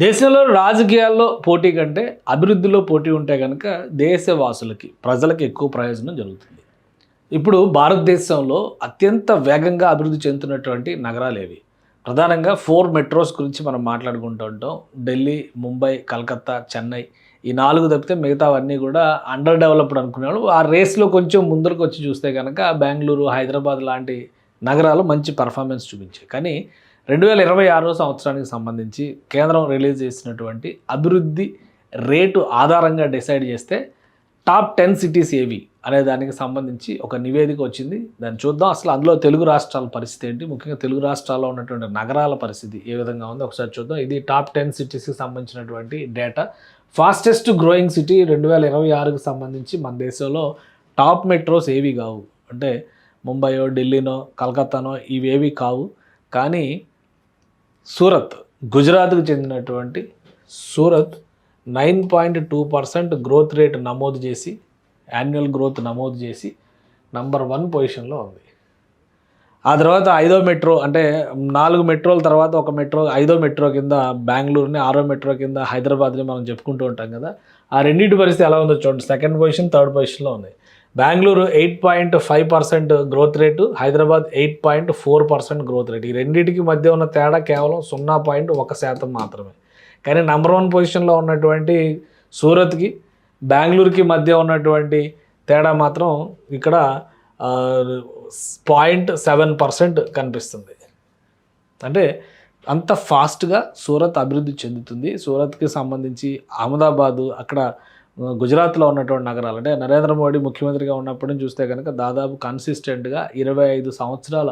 దేశంలో రాజకీయాల్లో పోటీ కంటే అభివృద్ధిలో పోటీ ఉంటే కనుక దేశవాసులకి ప్రజలకి ఎక్కువ ప్రయోజనం జరుగుతుంది. ఇప్పుడు భారతదేశంలో అత్యంత వేగంగా అభివృద్ధి చెందుతున్నటువంటి నగరాలు ఏవి? ప్రధానంగా 4 మెట్రోస్ గురించి మనం మాట్లాడుకుంటూ ఉంటాం. ఢిల్లీ, ముంబై, కలకత్తా, చెన్నై ఈ 4 తప్పితే మిగతావన్నీ కూడా అండర్ డెవలప్డ్ అనుకునేవాళ్ళు. ఆ రేస్లో కొంచెం ముందరకు వచ్చి చూస్తే కనుక బెంగళూరు, హైదరాబాద్ లాంటి నగరాలు మంచి పర్ఫార్మెన్స్ చూపించాయి. కానీ 2026 సంవత్సరానికి సంబంధించి కేంద్రం రిలీజ్ చేసినటువంటి అభివృద్ధి రేటు ఆధారంగా డిసైడ్ చేస్తే టాప్ 10 సిటీస్ ఏవి అనే దానికి సంబంధించి ఒక నివేదిక వచ్చింది. దాన్ని చూద్దాం. అసలు అందులో తెలుగు రాష్ట్రాల పరిస్థితి ఏంటి, ముఖ్యంగా తెలుగు రాష్ట్రాల్లో ఉన్నటువంటి నగరాల పరిస్థితి ఏ విధంగా ఉందో ఒకసారి చూద్దాం. ఇది టాప్ 10 సిటీస్కి సంబంధించినటువంటి డేటా. ఫాస్టెస్ట్ గ్రోయింగ్ సిటీ 2026కి సంబంధించి మన దేశంలో టాప్ మెట్రోస్ ఏవి కావు. అంటే ముంబైయో, ఢిల్లీనో, కలకత్తానో ఇవేవి కావు. కానీ సూరత్, గుజరాత్కు చెందినటువంటి సూరత్ 9.2% గ్రోత్ రేట్ నమోదు చేసి, యాన్యువల్ గ్రోత్ నమోదు చేసి నంబర్ 1 పొజిషన్లో ఉంది. ఆ తర్వాత 5వ మెట్రో, అంటే 4 మెట్రోల తర్వాత ఒక మెట్రో, 5వ మెట్రో కింద బెంగళూరుని, 6వ మెట్రో కింద హైదరాబాద్ని మనం చెప్పుకుంటూ ఉంటాం కదా. ఆ రెండింటి పరిస్థితి ఎలా ఉందో చూడండి. 2nd పొజిషన్, 3rd పొజిషన్లో ఉంది. Bengaluru 8.5% growth rate, Hyderabad 8.4% growth rate. ఈ రెండింటికి మధ్య ఉన్న తేడా కేవలం 0.1% మాత్రమే. కానీ నంబర్ 1 పొజిషన్లో ఉన్నటువంటి సూరత్కి, బెంగళూరుకి మధ్య ఉన్నటువంటి తేడా మాత్రం ఇక్కడ 0.7% కనిపిస్తుంది. అంటే అంత ఫాస్ట్గా సూరత్ అభివృద్ధి చెందుతుంది. సూరత్కి సంబంధించి అహ్మదాబాదు, అక్కడ గుజరాత్లో ఉన్నటువంటి నగరాలు, అంటే నరేంద్ర మోడీ ముఖ్యమంత్రిగా ఉన్నప్పటి నుంచి చూస్తే కనుక దాదాపు కన్సిస్టెంట్గా 25 సంవత్సరాల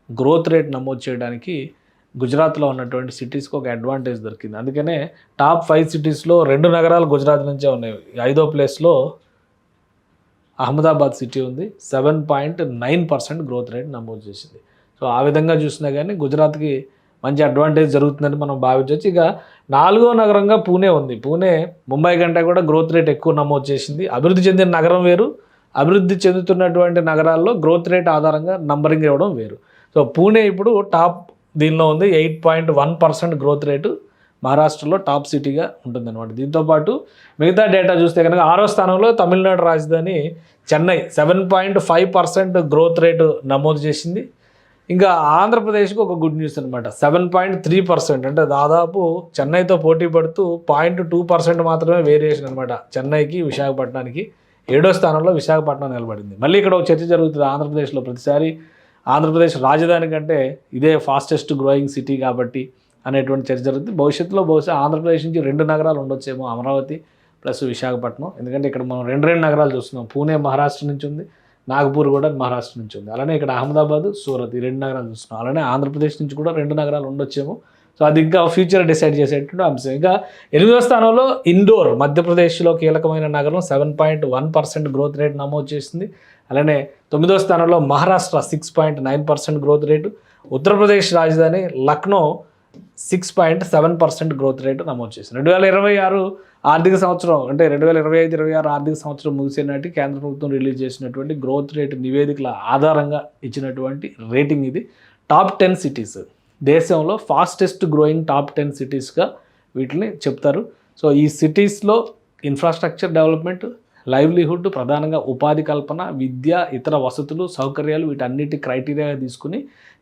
గ్రోత్ రేట్ నమోదు చేయడానికి గుజరాత్లో ఉన్నటువంటి సిటీస్కి ఒక అడ్వాంటేజ్ దొరికింది. అందుకనే టాప్ 5 సిటీస్లో 2 నగరాలు గుజరాత్ నుంచే ఉన్నాయి. 5వ ప్లేస్లో అహ్మదాబాద్ సిటీ ఉంది. 7.9% గ్రోత్ రేట్ నమోదు చేసింది. సో ఆ విధంగా చూసినా కానీ గుజరాత్కి మంచి అడ్వాంటేజ్ జరుగుతుందని మనం భావించవచ్చు. ఇక 4వ నగరంగా పూణే ఉంది. పూణే ముంబై కంటే కూడా గ్రోత్ రేట్ ఎక్కువ నమోదు చేసింది. అభివృద్ధి చెందిన నగరం వేరు, అభివృద్ధి చెందుతున్నటువంటి నగరాల్లో గ్రోత్ రేట్ ఆధారంగా నంబరింగ్ ఇవ్వడం వేరు. సో పూణే ఇప్పుడు టాప్ దీనిలో ఉంది. 8.1% గ్రోత్ రేటు మహారాష్ట్రలో టాప్ సిటీగా ఉంటుందన్నమాట. దీంతోపాటు మిగతా డేటా చూస్తే కనుక 6వ స్థానంలో తమిళనాడు రాజధాని చెన్నై 7.5% గ్రోత్ రేటు నమోదు చేసింది. ఇంకా ఆంధ్రప్రదేశ్కి ఒక గుడ్ న్యూస్ అనమాట. 7.3%, అంటే దాదాపు చెన్నైతో పోటీ పడుతూ 0.2% మాత్రమే వేరియేషన్ అనమాట. చెన్నైకి, విశాఖపట్నానికి 7వ స్థానంలో విశాఖపట్నం నిలబడింది. మళ్ళీ ఇక్కడ ఒక చర్చ జరుగుతుంది ఆంధ్రప్రదేశ్లో. ప్రతిసారి ఆంధ్రప్రదేశ్ రాజధాని కంటే ఇదే ఫాస్టెస్ట్ గ్రోయింగ్ సిటీ కాబట్టి అనేటువంటి చర్చ జరుగుతుంది. భవిష్యత్తులో బహుశా ఆంధ్రప్రదేశ్ నుంచి 2 నగరాలు ఉండొచ్చేమో, అమరావతి ప్లస్ విశాఖపట్నం. ఎందుకంటే ఇక్కడ మనం 2 నగరాలు చూస్తున్నాం. పూణే మహారాష్ట్ర నుంచి ఉంది, నాగపూర్ కూడా మహారాష్ట్ర నుంచి ఉంది. అలానే ఇక్కడ అహ్మదాబాద్, సూరత్ ఈ 2 నగరాలు చూస్తున్నాం. అలానే ఆంధ్రప్రదేశ్ నుంచి కూడా 2 నగరాలు ఉండొచ్చేమో. సో అది ఇంకా ఫ్యూచర్ డిసైడ్ చేసేటువంటి అంశం. ఇంకా 8వ స్థానంలో ఇండోర్, మధ్యప్రదేశ్లో కీలకమైన నగరం 7.1% గ్రోత్ రేట్ నమోదు చేసింది. అలానే 9వ స్థానంలో మహారాష్ట్ర 6.9% గ్రోత్ రేటు. ఉత్తరప్రదేశ్ రాజధాని లక్నో 6.7% గ్రోత్ రేటు నమోదు చేసింది. 2026 ఆర్థిక సంవత్సరం, అంటే 2025-26 ఆర్థిక సంవత్సరం ముగిసే నాటి కేంద్ర ప్రభుత్వం రిలీజ్ చేసినటువంటి గ్రోత్ రేటు నివేదికల ఆధారంగా ఇచ్చినటువంటి రేటింగ్ ఇది. టాప్ 10 సిటీస్ దేశంలో ఫాస్టెస్ట్ గ్రోయింగ్ టాప్ 10 సిటీస్గా వీటిని చెప్తారు. సో ఈ సిటీస్లో ఇన్ఫ్రాస్ట్రక్చర్ డెవలప్మెంట్, లైవ్లీహుడ్, ప్రధానంగా ఉపాధి కల్పన, విద్య, ఇతర వసతులు, సౌకర్యాలు వీటన్నిటి క్రైటీరియాగా తీసుకుని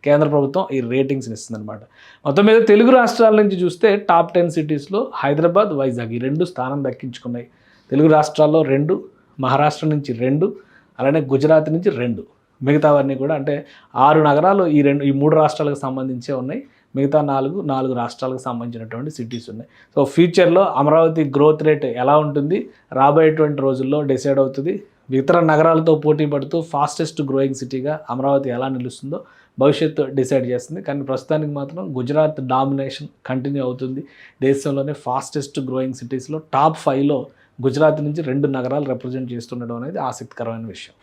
కేంద్ర ప్రభుత్వం ఈ రేటింగ్స్ని ఇస్తుందన్నమాట. మొత్తం మీద తెలుగు రాష్ట్రాల నుంచి చూస్తే టాప్ 10 సిటీస్లో హైదరాబాద్, వైజాగ్ ఈ 2 స్థానం దక్కించుకున్నాయి. తెలుగు రాష్ట్రాల్లో 2, మహారాష్ట్ర నుంచి 2, అలానే గుజరాత్ నుంచి 2. మిగతావన్నీ కూడా, అంటే 6 నగరాలు ఈ 3 రాష్ట్రాలకు సంబంధించే ఉన్నాయి. మిగతా 4 రాష్ట్రాలకు సంబంధించినటువంటి సిటీస్ ఉన్నాయి. సో ఫ్యూచర్లో అమరావతి గ్రోత్ రేట్ ఎలా ఉంటుంది రాబోయేటువంటి రోజుల్లో డిసైడ్ అవుతుంది. ఇతర నగరాలతో పోటీ పడుతూ ఫాస్టెస్ట్ గ్రోయింగ్ సిటీగా అమరావతి ఎలా నిలుస్తుందో భవిష్యత్తు డిసైడ్ చేస్తుంది. కానీ ప్రస్తుతానికి మాత్రం గుజరాత్ డామినేషన్ కంటిన్యూ అవుతుంది. దేశంలోనే ఫాస్టెస్ట్ గ్రోయింగ్ సిటీస్లో టాప్ 5లో గుజరాత్ నుంచి 2 నగరాలు రిప్రజెంట్ చేస్తుండడం అనేది ఆసక్తికరమైన విషయం.